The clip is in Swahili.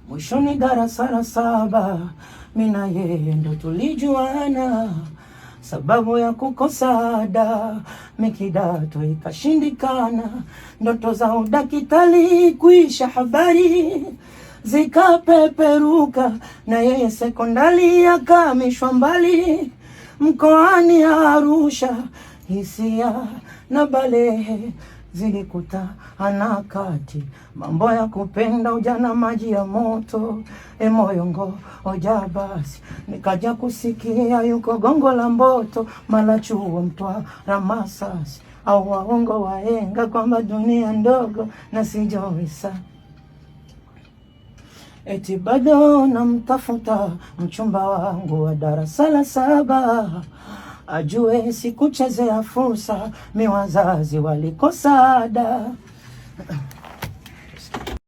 mwishoni darasa la 7 mimi na yeye ndo tulijuana. Sababu ya kukosa ada mikidato ikashindikana, ndoto za udakitali kuisha, habari zikapeperuka, na yeye sekondari akamishwa mbali mkoani Arusha. Hisia na balehe zilikuta anakati, mambo ya kupenda ujana maji ya moto, moyongo oja basi. Nikaja kusikia yuko Gongo la Mboto, mala chuo Mtwara Masasi, au waongo waenga kwamba dunia ndogo na sijowisa. Eti bado namtafuta mchumba wangu wa darasa la 7, ajue sikuchezea fursa, mi wazazi walikosa ada.